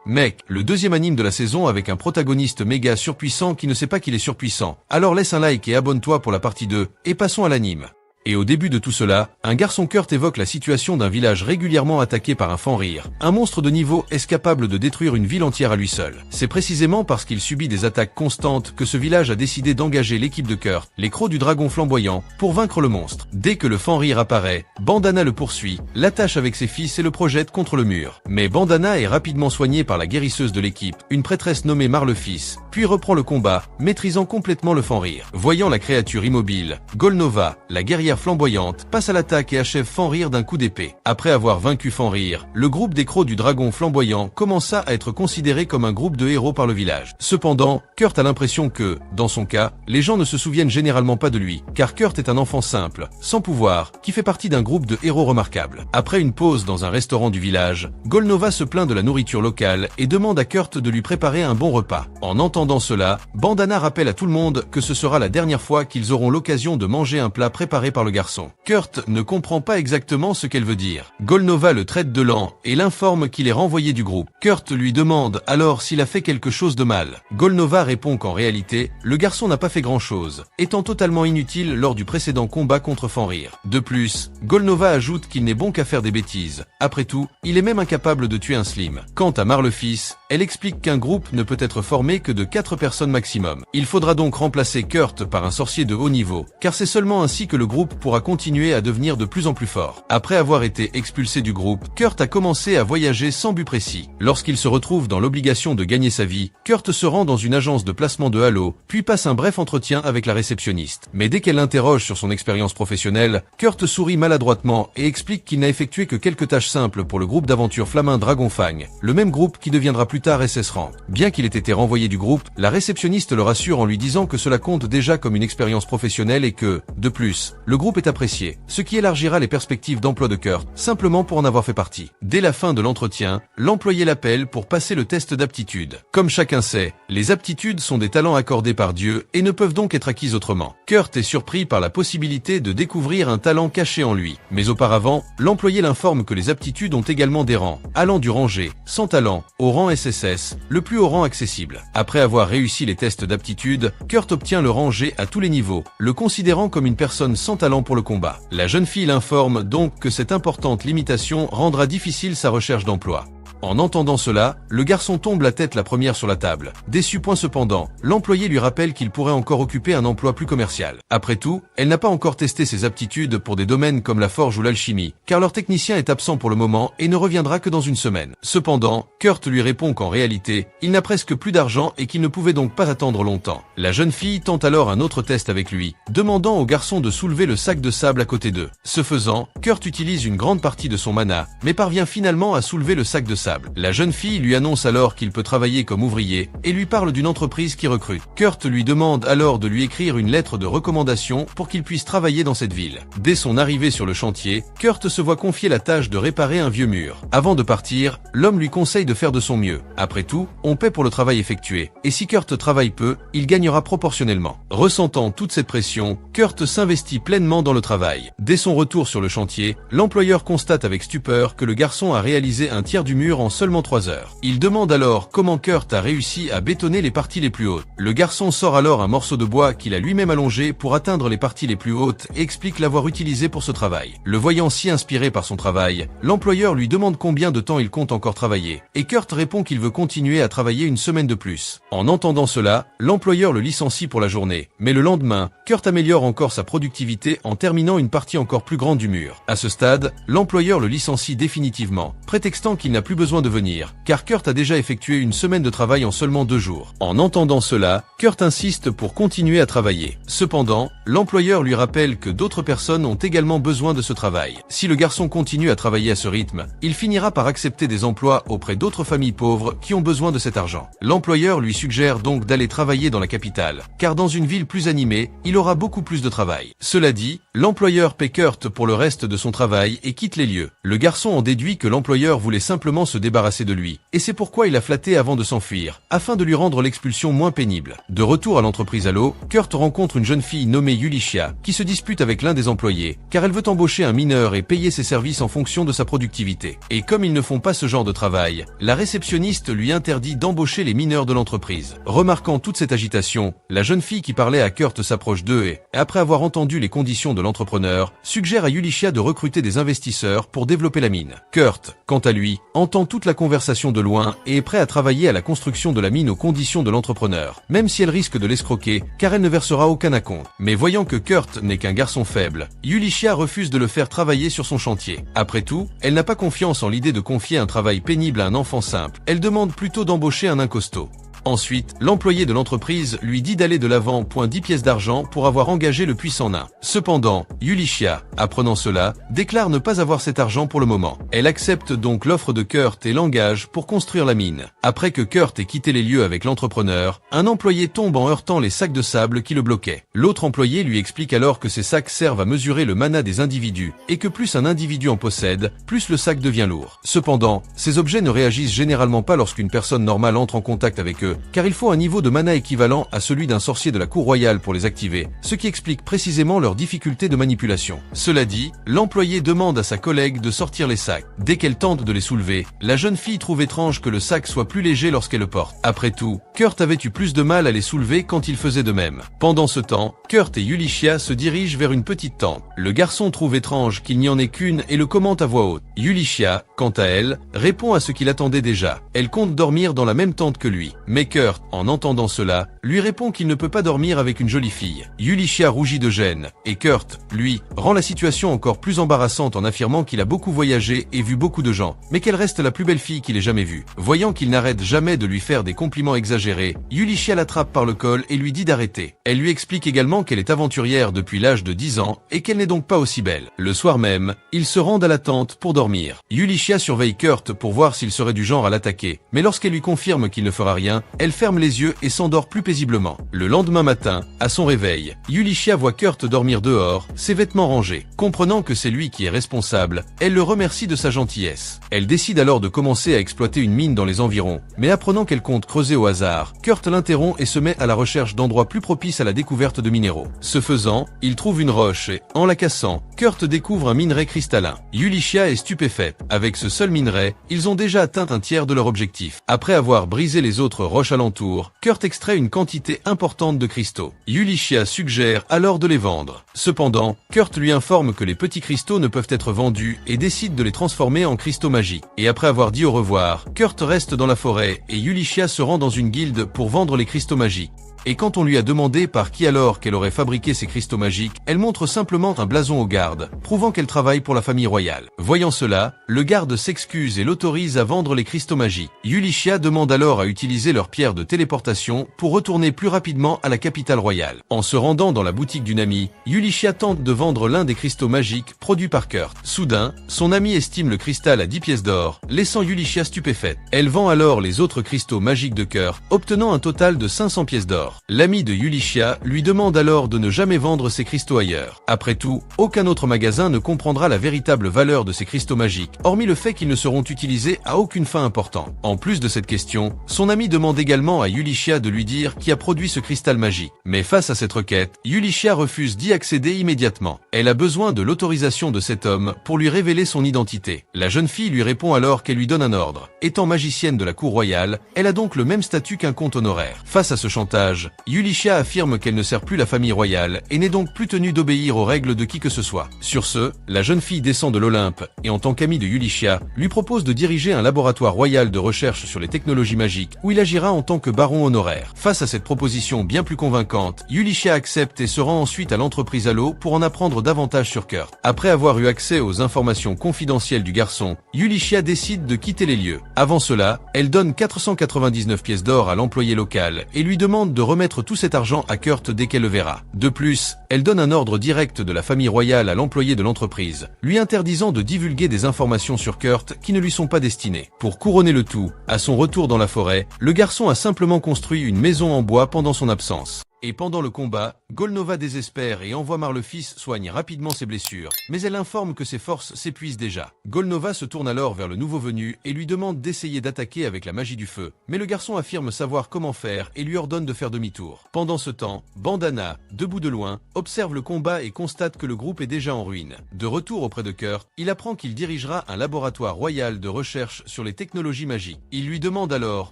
Mec, le deuxième anime de la saison avec un protagoniste méga surpuissant qui ne sait pas qu'il est surpuissant. Alors laisse un like et abonne-toi pour la partie 2, et passons à l'anime. Et au début de tout cela, un garçon Kurt évoque la situation d'un village régulièrement attaqué par un Fenrir. Un monstre de niveau est capable de détruire une ville entière à lui seul. C'est précisément parce qu'il subit des attaques constantes que ce village a décidé d'engager l'équipe de Kurt, les crocs du dragon flamboyant, pour vaincre le monstre. Dès que le Fenrir apparaît, Bandana le poursuit, l'attache avec ses fils et le projette contre le mur. Mais Bandana est rapidement soigné par la guérisseuse de l'équipe, une prêtresse nommée Marlefis, puis reprend le combat, maîtrisant complètement le Fenrir. Voyant la créature immobile, Golnova, la guerrière flamboyante, passe à l'attaque et achève Fenrir d'un coup d'épée. Après avoir vaincu Fenrir, le groupe des crocs du dragon flamboyant commença à être considéré comme un groupe de héros par le village. Cependant, Kurt a l'impression que, dans son cas, les gens ne se souviennent généralement pas de lui, car Kurt est un enfant simple, sans pouvoir, qui fait partie d'un groupe de héros remarquables. Après une pause dans un restaurant du village, Golnova se plaint de la nourriture locale et demande à Kurt de lui préparer un bon repas. En entendant cela, Bandana rappelle à tout le monde que ce sera la dernière fois qu'ils auront l'occasion de manger un plat préparé par le garçon. Kurt ne comprend pas exactement ce qu'elle veut dire. Golnova le traite de lent et l'informe qu'il est renvoyé du groupe. Kurt lui demande alors s'il a fait quelque chose de mal. Golnova répond qu'en réalité, le garçon n'a pas fait grand-chose, étant totalement inutile lors du précédent combat contre Fenrir. De plus, Golnova ajoute qu'il n'est bon qu'à faire des bêtises. Après tout, il est même incapable de tuer un slim. Quant à Marlefis, elle explique qu'un groupe ne peut être formé que de 4 personnes maximum. Il faudra donc remplacer Kurt par un sorcier de haut niveau, car c'est seulement ainsi que le groupe pourra continuer à devenir de plus en plus fort. Après avoir été expulsé du groupe, Kurt a commencé à voyager sans but précis. Lorsqu'il se retrouve dans l'obligation de gagner sa vie, Kurt se rend dans une agence de placement de Halo, puis passe un bref entretien avec la réceptionniste. Mais dès qu'elle l'interroge sur son expérience professionnelle, Kurt sourit maladroitement et explique qu'il n'a effectué que quelques tâches simples pour le groupe d'aventure Flamin Dragonfang, le même groupe qui deviendra plus tard SS Rang. Bien qu'il ait été renvoyé du groupe, la réceptionniste le rassure en lui disant que cela compte déjà comme une expérience professionnelle et que, de plus, le groupe est apprécié, ce qui élargira les perspectives d'emploi de Kurt, simplement pour en avoir fait partie. Dès la fin de l'entretien, l'employé l'appelle pour passer le test d'aptitude. Comme chacun sait, les aptitudes sont des talents accordés par Dieu et ne peuvent donc être acquises autrement. Kurt est surpris par la possibilité de découvrir un talent caché en lui. Mais auparavant, l'employé l'informe que les aptitudes ont également des rangs, allant du rang G, sans talent, au rang SSS, le plus haut rang accessible. Après avoir réussi les tests d'aptitude, Kurt obtient le rang G à tous les niveaux, le considérant comme une personne sans talent pour le combat. La jeune fille l'informe donc que cette importante limitation rendra difficile sa recherche d'emploi. En entendant cela, le garçon tombe la tête la première sur la table. Déçu point cependant, l'employé lui rappelle qu'il pourrait encore occuper un emploi plus commercial. Après tout, elle n'a pas encore testé ses aptitudes pour des domaines comme la forge ou l'alchimie, car leur technicien est absent pour le moment et ne reviendra que dans une semaine. Cependant, Kurt lui répond qu'en réalité, il n'a presque plus d'argent et qu'il ne pouvait donc pas attendre longtemps. La jeune fille tente alors un autre test avec lui, demandant au garçon de soulever le sac de sable à côté d'eux. Ce faisant, Kurt utilise une grande partie de son mana, mais parvient finalement à soulever le sac de sable. La jeune fille lui annonce alors qu'il peut travailler comme ouvrier et lui parle d'une entreprise qui recrute. Kurt lui demande alors de lui écrire une lettre de recommandation pour qu'il puisse travailler dans cette ville. Dès son arrivée sur le chantier, Kurt se voit confier la tâche de réparer un vieux mur. Avant de partir, l'homme lui conseille de faire de son mieux. Après tout, on paie pour le travail effectué, et si Kurt travaille peu, il gagnera proportionnellement. Ressentant toute cette pression, Kurt s'investit pleinement dans le travail. Dès son retour sur le chantier, l'employeur constate avec stupeur que le garçon a réalisé un tiers du mur en seulement 3 heures. Il demande alors comment Kurt a réussi à bétonner les parties les plus hautes. Le garçon sort alors un morceau de bois qu'il a lui-même allongé pour atteindre les parties les plus hautes et explique l'avoir utilisé pour ce travail. Le voyant si inspiré par son travail, l'employeur lui demande combien de temps il compte encore travailler, et Kurt répond qu'il veut continuer à travailler une semaine de plus. En entendant cela, l'employeur le licencie pour la journée, mais le lendemain, Kurt améliore encore sa productivité en terminant une partie encore plus grande du mur. À ce stade, l'employeur le licencie définitivement, prétextant qu'il n'a plus besoin de venir, car Kurt a déjà effectué une semaine de travail en seulement 2 jours. En entendant cela, Kurt insiste pour continuer à travailler. Cependant, l'employeur lui rappelle que d'autres personnes ont également besoin de ce travail. Si le garçon continue à travailler à ce rythme, il finira par accepter des emplois auprès d'autres familles pauvres qui ont besoin de cet argent. L'employeur lui suggère donc d'aller travailler dans la capitale, car dans une ville plus animée, il aura beaucoup plus de travail. Cela dit, l'employeur paie Kurt pour le reste de son travail et quitte les lieux. Le garçon en déduit que l'employeur voulait simplement se se débarrasser de lui, et c'est pourquoi il a flatté avant de s'enfuir, afin de lui rendre l'expulsion moins pénible. De retour à l'entreprise Halo, Kurt rencontre une jeune fille nommée Yulichia, qui se dispute avec l'un des employés, car elle veut embaucher un mineur et payer ses services en fonction de sa productivité. Et comme ils ne font pas ce genre de travail, la réceptionniste lui interdit d'embaucher les mineurs de l'entreprise. Remarquant toute cette agitation, la jeune fille qui parlait à Kurt s'approche d'eux et, après avoir entendu les conditions de l'entrepreneur, suggère à Yulichia de recruter des investisseurs pour développer la mine. Kurt, quant à lui, entend toute la conversation de loin et est prêt à travailler à la construction de la mine aux conditions de l'entrepreneur, même si elle risque de l'escroquer, car elle ne versera aucun acompte. Mais voyant que Kurt n'est qu'un garçon faible, Yulichia refuse de le faire travailler sur son chantier. Après tout, elle n'a pas confiance en l'idée de confier un travail pénible à un enfant simple, elle demande plutôt d'embaucher un nain costaud. Ensuite, l'employé de l'entreprise lui dit d'aller de l'avant, 10 pièces d'argent pour avoir engagé le puissant nain. Cependant, Yulichia, apprenant cela, déclare ne pas avoir cet argent pour le moment. Elle accepte donc l'offre de Kurt et l'engage pour construire la mine. Après que Kurt ait quitté les lieux avec l'entrepreneur, un employé tombe en heurtant les sacs de sable qui le bloquaient. L'autre employé lui explique alors que ces sacs servent à mesurer le mana des individus, et que plus un individu en possède, plus le sac devient lourd. Cependant, ces objets ne réagissent généralement pas lorsqu'une personne normale entre en contact avec eux, car il faut un niveau de mana équivalent à celui d'un sorcier de la cour royale pour les activer, ce qui explique précisément leur difficulté de manipulation. Cela dit, l'employé demande à sa collègue de sortir les sacs. Dès qu'elle tente de les soulever, la jeune fille trouve étrange que le sac soit plus léger lorsqu'elle le porte. Après tout, Kurt avait eu plus de mal à les soulever quand il faisait de même. Pendant ce temps, Kurt et Yulichia se dirigent vers une petite tente. Le garçon trouve étrange qu'il n'y en ait qu'une et le commente à voix haute. Yulichia, quant à elle, répond à ce qu'il attendait déjà. Elle compte dormir dans la même tente que lui. Mais Kurt, en entendant cela, lui répond qu'il ne peut pas dormir avec une jolie fille. Yulichia rougit de gêne, et Kurt, lui, rend la situation encore plus embarrassante en affirmant qu'il a beaucoup voyagé et vu beaucoup de gens, mais qu'elle reste la plus belle fille qu'il ait jamais vue. Voyant qu'il n'arrête jamais de lui faire des compliments exagérés, Yulichia l'attrape par le col et lui dit d'arrêter. Elle lui explique également qu'elle est aventurière depuis l'âge de 10 ans et qu'elle n'est donc pas aussi belle. Le soir même, ils se rendent à la tente pour dormir. Yulichia surveille Kurt pour voir s'il serait du genre à l'attaquer, mais lorsqu'elle lui confirme qu'il ne fera rien, elle ferme les yeux et s'endort plus paisiblement. Le lendemain matin, à son réveil, Yulichia voit Kurt dormir dehors, ses vêtements rangés. Comprenant que c'est lui qui est responsable, elle le remercie de sa gentillesse. Elle décide alors de commencer à exploiter une mine dans les environs, mais apprenant qu'elle compte creuser au hasard, Kurt l'interrompt et se met à la recherche d'endroits plus propices à la découverte de minéraux. Ce faisant, il trouve une roche et, en la cassant, Kurt découvre un minerai cristallin. Yulichia est stupéfaite. Avec ce seul minerai, ils ont déjà atteint un tiers de leur objectif. Après avoir brisé les autres roches alentour, Kurt extrait une quantité importante de cristaux. Yulichia suggère alors de les vendre. Cependant, Kurt lui informe que les petits cristaux ne peuvent être vendus et décide de les transformer en cristaux magiques. Et après avoir dit au revoir, Kurt reste dans la forêt et Yulichia se rend dans une guilde pour vendre les cristaux magiques. Et quand on lui a demandé par qui alors qu'elle aurait fabriqué ces cristaux magiques, elle montre simplement un blason au garde, prouvant qu'elle travaille pour la famille royale. Voyant cela, le garde s'excuse et l'autorise à vendre les cristaux magiques. Yulichia demande alors à utiliser leur pierre de téléportation pour retourner plus rapidement à la capitale royale. En se rendant dans la boutique d'une amie, Yulichia tente de vendre l'un des cristaux magiques produits par Kurt. Soudain, son amie estime le cristal à 10 pièces d'or, laissant Yulichia stupéfaite. Elle vend alors les autres cristaux magiques de Kurt, obtenant un total de 500 pièces d'or. L'ami de Yulichia lui demande alors de ne jamais vendre ses cristaux ailleurs. Après tout, aucun autre magasin ne comprendra la véritable valeur de ces cristaux magiques, hormis le fait qu'ils ne seront utilisés à aucune fin importante. En plus de cette question, son ami demande également à Yulichia de lui dire qui a produit ce cristal magique. Mais face à cette requête, Yulichia refuse d'y accéder immédiatement. Elle a besoin de l'autorisation de cet homme pour lui révéler son identité. La jeune fille lui répond alors qu'elle lui donne un ordre. Étant magicienne de la cour royale, elle a donc le même statut qu'un comte honoraire. Face à ce chantage, Yulichia affirme qu'elle ne sert plus la famille royale et n'est donc plus tenue d'obéir aux règles de qui que ce soit. Sur ce, la jeune fille descend de l'Olympe et en tant qu'amie de Yulichia, lui propose de diriger un laboratoire royal de recherche sur les technologies magiques où il agira en tant que baron honoraire. Face à cette proposition bien plus convaincante, Yulichia accepte et se rend ensuite à l'entreprise Halo pour en apprendre davantage sur Kurt. Après avoir eu accès aux informations confidentielles du garçon, Yulichia décide de quitter les lieux. Avant cela, elle donne 499 pièces d'or à l'employé local et lui demande de remettre tout cet argent à Kurt dès qu'elle le verra. De plus, elle donne un ordre direct de la famille royale à l'employé de l'entreprise, lui interdisant de divulguer des informations sur Kurt qui ne lui sont pas destinées. Pour couronner le tout, à son retour dans la forêt, le garçon a simplement construit une maison en bois pendant son absence. Et pendant le combat, Golnova désespère et envoie Marlefils soigner rapidement ses blessures, mais elle informe que ses forces s'épuisent déjà. Golnova se tourne alors vers le nouveau venu et lui demande d'essayer d'attaquer avec la magie du feu, mais le garçon affirme savoir comment faire et lui ordonne de faire demi-tour. Pendant ce temps, Bandana, debout de loin, observe le combat et constate que le groupe est déjà en ruine. De retour auprès de Kurt, il apprend qu'il dirigera un laboratoire royal de recherche sur les technologies magiques. Il lui demande alors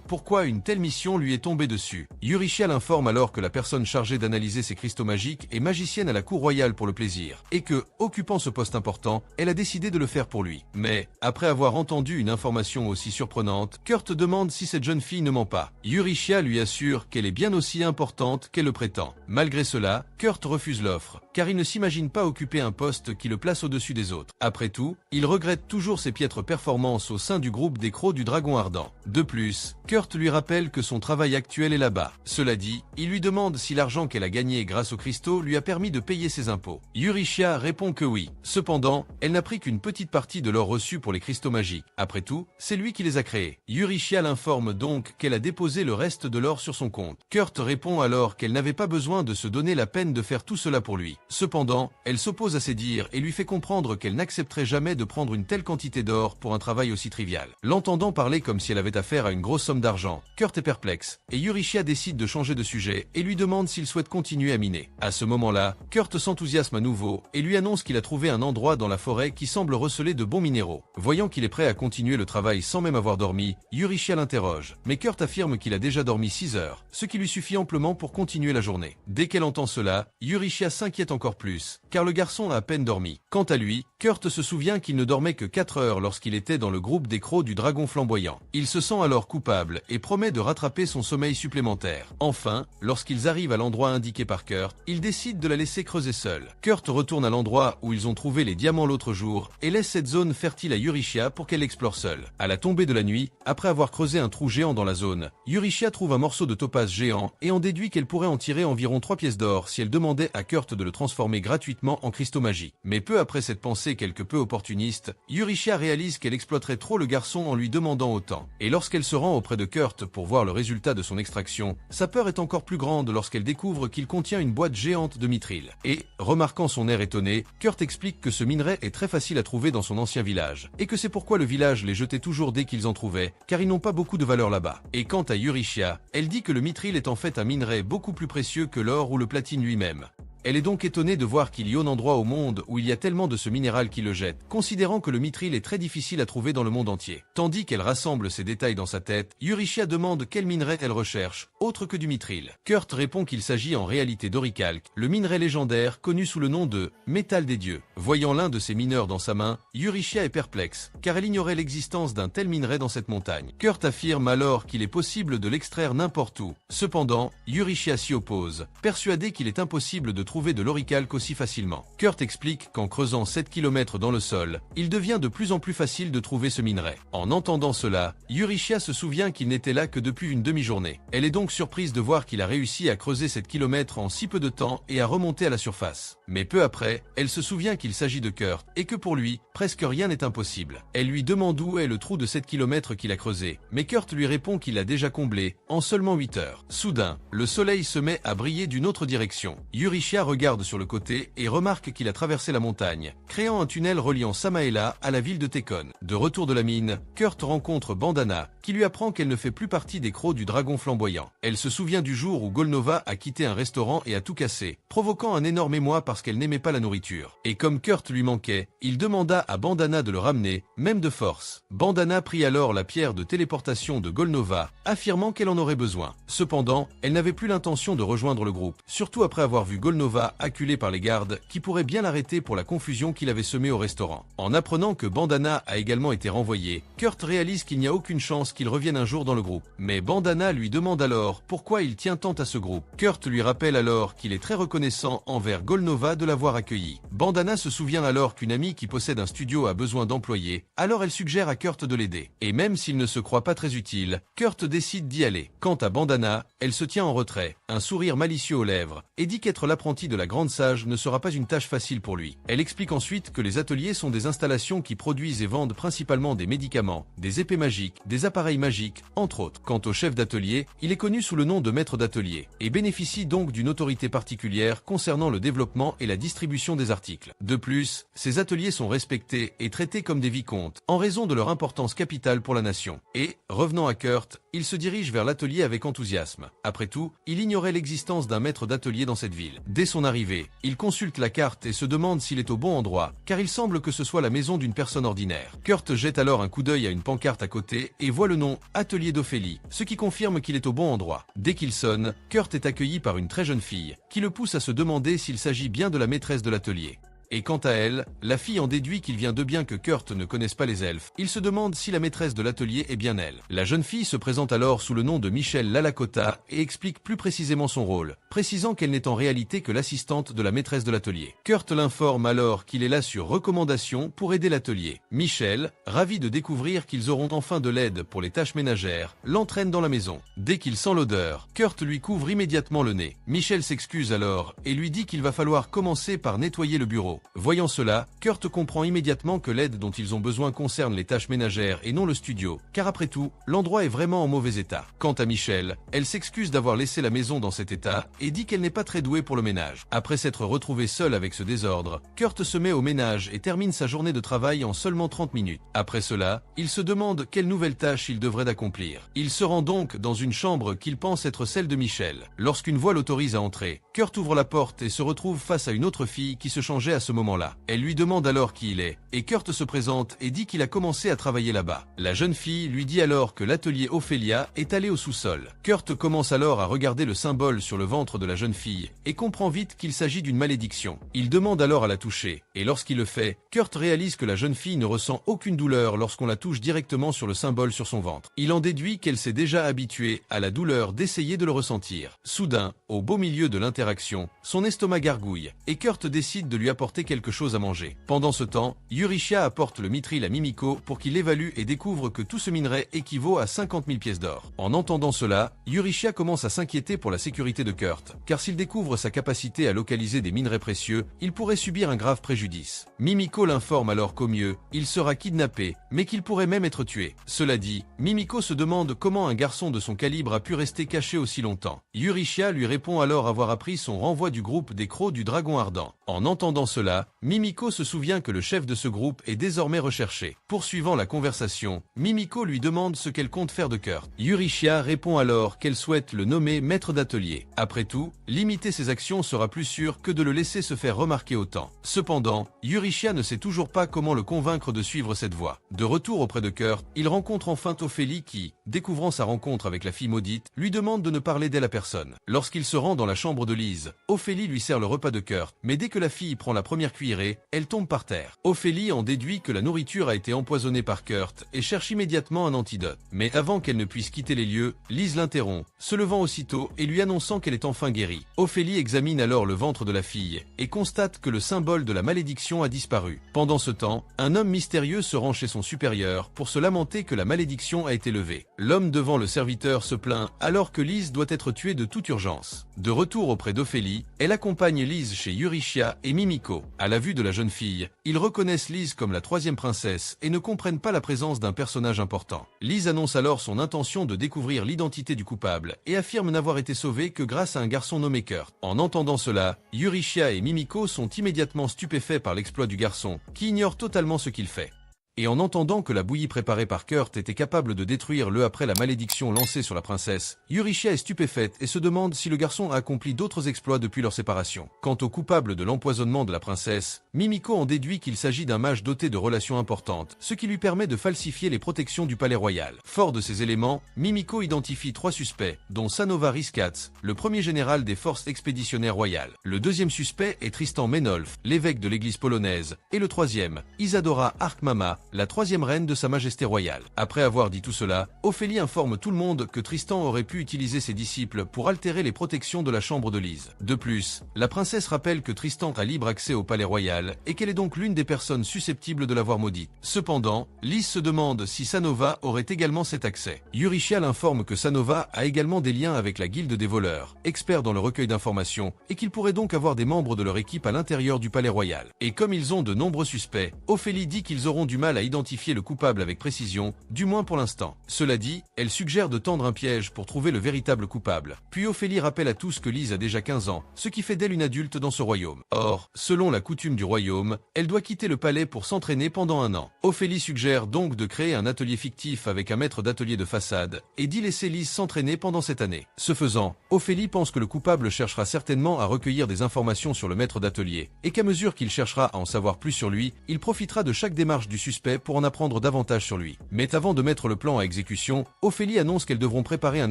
pourquoi une telle mission lui est tombée dessus. Eurychia l'informe alors que la personne chargée d'analyser ces cristaux magiques est magicienne à la cour royale pour le plaisir, et que, occupant ce poste important, elle a décidé de le faire pour lui. Mais, après avoir entendu une information aussi surprenante, Kurt demande si cette jeune fille ne ment pas. Eurychia lui assure qu'elle est bien aussi importante qu'elle le prétend. Malgré cela, Kurt refuse l'offre, car il ne s'imagine pas occuper un poste qui le place au-dessus des autres. Après tout, il regrette toujours ses piètres performances au sein du groupe des Crocs du Dragon Ardent. De plus, Kurt lui rappelle que son travail actuel est là-bas. Cela dit, il lui demande si l'argent qu'elle a gagné grâce aux cristaux lui a permis de payer ses impôts. Eurychia répond que oui. Cependant, elle n'a pris qu'une petite partie de l'or reçu pour les cristaux magiques. Après tout, c'est lui qui les a créés. Eurychia l'informe donc qu'elle a déposé le reste de l'or sur son compte. Kurt répond alors qu'elle n'avait pas besoin de se donner la peine de faire tout cela pour lui. Cependant, elle s'oppose à ses dires et lui fait comprendre qu'elle n'accepterait jamais de prendre une telle quantité d'or pour un travail aussi trivial. L'entendant parler comme si elle avait affaire à une grosse somme d'argent, Kurt est perplexe, et Eurychia décide de changer de sujet et lui demande s'il souhaite continuer à miner. À ce moment-là, Kurt s'enthousiasme à nouveau et lui annonce qu'il a trouvé un endroit dans la forêt qui semble receler de bons minéraux. Voyant qu'il est prêt à continuer le travail sans même avoir dormi, Eurychia l'interroge, mais Kurt affirme qu'il a déjà dormi 6 heures, ce qui lui suffit amplement pour continuer la journée. Dès qu'elle entend cela, Eurychia s'inquiète encore plus, car le garçon a à peine dormi. Quant à lui, Kurt se souvient qu'il ne dormait que 4 heures lorsqu'il était dans le groupe des Crocs du Dragon Flamboyant. Il se sent alors coupable et promet de rattraper son sommeil supplémentaire. Enfin, lorsqu'ils arrivent à l'endroit indiqué par Kurt, il décide de la laisser creuser seule. Kurt retourne à l'endroit où ils ont trouvé les diamants l'autre jour et laisse cette zone fertile à Eurychia pour qu'elle l'explore seule. À la tombée de la nuit, après avoir creusé un trou géant dans la zone, Eurychia trouve un morceau de topaze géant et en déduit qu'elle pourrait en tirer environ 3 pièces d'or si elle demandait à Kurt de le transformer gratuitement en cristaux magiques. Mais peu après cette pensée quelque peu opportuniste, Eurychia réalise qu'elle exploiterait trop le garçon en lui demandant autant. Et lorsqu'elle se rend auprès de Kurt pour voir le résultat de son extraction, sa peur est encore plus grande lorsqu'elle découvre qu'il contient une boîte géante de mithril. Et, remarquant son air étonné, Kurt explique que ce minerai est très facile à trouver dans son ancien village, et que c'est pourquoi le village les jetait toujours dès qu'ils en trouvaient, car ils n'ont pas beaucoup de valeur là-bas. Et quant à Eurychia, elle dit que le mithril est en fait un minerai beaucoup plus précieux que l'or ou le platine lui-même. Elle est donc étonnée de voir qu'il y a un endroit au monde où il y a tellement de ce minéral qui le jette, considérant que le mithril est très difficile à trouver dans le monde entier. Tandis qu'elle rassemble ces détails dans sa tête, Eurychia demande quel minerai elle recherche, autre que du mithril. Kurt répond qu'il s'agit en réalité d'oricalque, le minerai légendaire connu sous le nom de métal des dieux. Voyant l'un de ces mineurs dans sa main, Eurychia est perplexe, car elle ignorait l'existence d'un tel minerai dans cette montagne. Kurt affirme alors qu'il est possible de l'extraire n'importe où. Cependant, Eurychia s'y oppose, persuadée qu'il est impossible de trouver de l'oricalque aussi facilement. Kurt explique qu'en creusant 7 km dans le sol, il devient de plus en plus facile de trouver ce minerai. En entendant cela, Eurychia se souvient qu'il n'était là que depuis une demi-journée. Elle est donc surprise de voir qu'il a réussi à creuser 7 km en si peu de temps et à remonter à la surface. Mais peu après, elle se souvient qu'il s'agit de Kurt et que pour lui, presque rien n'est impossible. Elle lui demande où est le trou de 7 km qu'il a creusé, mais Kurt lui répond qu'il l'a déjà comblé en seulement 8 heures. Soudain, le soleil se met à briller d'une autre direction. Eurychia regarde sur le côté et remarque qu'il a traversé la montagne, créant un tunnel reliant Samaela à la ville de Tekon. De retour de la mine, Kurt rencontre Bandana, qui lui apprend qu'elle ne fait plus partie des Crocs du Dragon Flamboyant. Elle se souvient du jour où Golnova a quitté un restaurant et a tout cassé, provoquant un énorme émoi parce qu'elle n'aimait pas la nourriture. Et comme Kurt lui manquait, il demanda à Bandana de le ramener, même de force. Bandana prit alors la pierre de téléportation de Golnova, affirmant qu'elle en aurait besoin. Cependant, elle n'avait plus l'intention de rejoindre le groupe, surtout après avoir vu Golnova acculé par les gardes qui pourraient bien l'arrêter pour la confusion qu'il avait semée au restaurant. En apprenant que Bandana a également été renvoyé, Kurt réalise qu'il n'y a aucune chance qu'il revienne un jour dans le groupe. Mais Bandana lui demande alors pourquoi il tient tant à ce groupe. Kurt lui rappelle alors qu'il est très reconnaissant envers Golnova de l'avoir accueilli. Bandana se souvient alors qu'une amie qui possède un studio a besoin d'employés, alors elle suggère à Kurt de l'aider. Et même s'il ne se croit pas très utile, Kurt décide d'y aller. Quant à Bandana, elle se tient en retrait, un sourire malicieux aux lèvres, et dit qu'être l'apprenti sortie de la Grande Sage ne sera pas une tâche facile pour lui. Elle explique ensuite que les ateliers sont des installations qui produisent et vendent principalement des médicaments, des épées magiques, des appareils magiques, entre autres. Quant au chef d'atelier, il est connu sous le nom de maître d'atelier, et bénéficie donc d'une autorité particulière concernant le développement et la distribution des articles. De plus, ces ateliers sont respectés et traités comme des vicomtes, en raison de leur importance capitale pour la nation. Et, revenant à Kurt, il se dirige vers l'atelier avec enthousiasme. Après tout, il ignorait l'existence d'un maître d'atelier dans cette ville. Dès son arrivée, il consulte la carte et se demande s'il est au bon endroit, car il semble que ce soit la maison d'une personne ordinaire. Kurt jette alors un coup d'œil à une pancarte à côté et voit le nom « Atelier d'Ophélie », ce qui confirme qu'il est au bon endroit. Dès qu'il sonne, Kurt est accueilli par une très jeune fille, qui le pousse à se demander s'il s'agit bien de la maîtresse de l'atelier. Et quant à elle, la fille en déduit qu'il vient de bien que Kurt ne connaisse pas les elfes. Il se demande si la maîtresse de l'atelier est bien elle. La jeune fille se présente alors sous le nom de Michelle Lalakota et explique plus précisément son rôle, précisant qu'elle n'est en réalité que l'assistante de la maîtresse de l'atelier. Kurt l'informe alors qu'il est là sur recommandation pour aider l'atelier. Michelle, ravie de découvrir qu'ils auront enfin de l'aide pour les tâches ménagères, l'entraîne dans la maison. Dès qu'il sent l'odeur, Kurt lui couvre immédiatement le nez. Michelle s'excuse alors et lui dit qu'il va falloir commencer par nettoyer le bureau. Voyant cela, Kurt comprend immédiatement que l'aide dont ils ont besoin concerne les tâches ménagères et non le studio, car après tout, l'endroit est vraiment en mauvais état. Quant à Michelle, elle s'excuse d'avoir laissé la maison dans cet état et dit qu'elle n'est pas très douée pour le ménage. Après s'être retrouvée seule avec ce désordre, Kurt se met au ménage et termine sa journée de travail en seulement 30 minutes. Après cela, il se demande quelle nouvelle tâche il devrait accomplir. Il se rend donc dans une chambre qu'il pense être celle de Michelle. Lorsqu'une voix l'autorise à entrer, Kurt ouvre la porte et se retrouve face à une autre fille qui se changeait à ce moment-là. Elle lui demande alors qui il est, et Kurt se présente et dit qu'il a commencé à travailler là-bas. La jeune fille lui dit alors que l'atelier Ophélia est allé au sous-sol. Kurt commence alors à regarder le symbole sur le ventre de la jeune fille, et comprend vite qu'il s'agit d'une malédiction. Il demande alors à la toucher, et lorsqu'il le fait, Kurt réalise que la jeune fille ne ressent aucune douleur lorsqu'on la touche directement sur le symbole sur son ventre. Il en déduit qu'elle s'est déjà habituée à la douleur d'essayer de le ressentir. Soudain, au beau milieu de l'interaction, son estomac gargouille, et Kurt décide de lui apporter quelque chose à manger. Pendant ce temps, Eurychia apporte le mithril à Mimiko pour qu'il évalue et découvre que tout ce minerai équivaut à 50 000 pièces d'or. En entendant cela, Eurychia commence à s'inquiéter pour la sécurité de Kurt, car s'il découvre sa capacité à localiser des minerais précieux, il pourrait subir un grave préjudice. Mimiko l'informe alors qu'au mieux, il sera kidnappé, mais qu'il pourrait même être tué. Cela dit, Mimiko se demande comment un garçon de son calibre a pu rester caché aussi longtemps. Eurychia lui répond alors avoir appris son renvoi du groupe des Crocs du Dragon Ardent. En entendant cela, Mimiko se souvient que le chef de ce groupe est désormais recherché. Poursuivant la conversation, Mimiko lui demande ce qu'elle compte faire de Kurt. Eurychia répond alors qu'elle souhaite le nommer maître d'atelier. Après tout, limiter ses actions sera plus sûr que de le laisser se faire remarquer autant. Cependant, Eurychia ne sait toujours pas comment le convaincre de suivre cette voie. De retour auprès de Kurt, il rencontre enfin Ophélie qui, découvrant sa rencontre avec la fille maudite, lui demande de ne parler d'elle à personne. Lorsqu'il se rend dans la chambre de Lise, Ophélie lui sert le repas de Kurt, mais dès que la fille prend la première cuillerée, elle tombe par terre. Ophélie en déduit que la nourriture a été empoisonnée par Kurt et cherche immédiatement un antidote. Mais avant qu'elle ne puisse quitter les lieux, Lise l'interrompt, se levant aussitôt et lui annonçant qu'elle est enfin guérie. Ophélie examine alors le ventre de la fille et constate que le symbole de la malédiction a disparu. Pendant ce temps, un homme mystérieux se rend chez son supérieur pour se lamenter que la malédiction a été levée. L'homme devant le serviteur se plaint alors que Lise doit être tuée de toute urgence. De retour auprès d'Ophélie, elle accompagne Lise chez Eurychia et Mimiko. À la vue de la jeune fille, ils reconnaissent Lise comme la troisième princesse et ne comprennent pas la présence d'un personnage important. Lise annonce alors son intention de découvrir l'identité du coupable et affirme n'avoir été sauvée que grâce à un garçon nommé Kurt. En entendant cela, Eurychia et Mimiko sont immédiatement stupéfaits par l'exploit du garçon, qui ignore totalement ce qu'il fait. Et en entendant que la bouillie préparée par Kurt était capable de détruire le après la malédiction lancée sur la princesse, Eurychia est stupéfaite et se demande si le garçon a accompli d'autres exploits depuis leur séparation. Quant au coupable de l'empoisonnement de la princesse, Mimiko en déduit qu'il s'agit d'un mage doté de relations importantes, ce qui lui permet de falsifier les protections du palais royal. Fort de ces éléments, Mimiko identifie 3 suspects, dont Sanova Riskatz, le premier général des forces expéditionnaires royales. Le deuxième suspect est Tristan Menolf, l'évêque de l'église polonaise, et le troisième, Isadora Arkmama, la troisième reine de Sa Majesté royale. Après avoir dit tout cela, Ophélie informe tout le monde que Tristan aurait pu utiliser ses disciples pour altérer les protections de la chambre de Lise. De plus, la princesse rappelle que Tristan a libre accès au palais royal et qu'elle est donc l'une des personnes susceptibles de l'avoir maudit. Cependant, Lise se demande si Sanova aurait également cet accès. Eurychia l'informe que Sanova a également des liens avec la guilde des voleurs, experts dans le recueil d'informations, et qu'il pourrait donc avoir des membres de leur équipe à l'intérieur du palais royal. Et comme ils ont de nombreux suspects, Ophélie dit qu'ils auront du mal à identifier le coupable avec précision, du moins pour l'instant. Cela dit, elle suggère de tendre un piège pour trouver le véritable coupable. Puis Ophélie rappelle à tous que Lise a déjà 15 ans, ce qui fait d'elle une adulte dans ce royaume. Or, selon la coutume du royaume, elle doit quitter le palais pour s'entraîner pendant un an. Ophélie suggère donc de créer un atelier fictif avec un maître d'atelier de façade et d'y laisser Lise s'entraîner pendant cette année. Ce faisant, Ophélie pense que le coupable cherchera certainement à recueillir des informations sur le maître d'atelier et qu'à mesure qu'il cherchera à en savoir plus sur lui, il profitera de chaque démarche du suspect pour en apprendre davantage sur lui. Mais avant de mettre le plan à exécution, Ophélie annonce qu'elles devront préparer un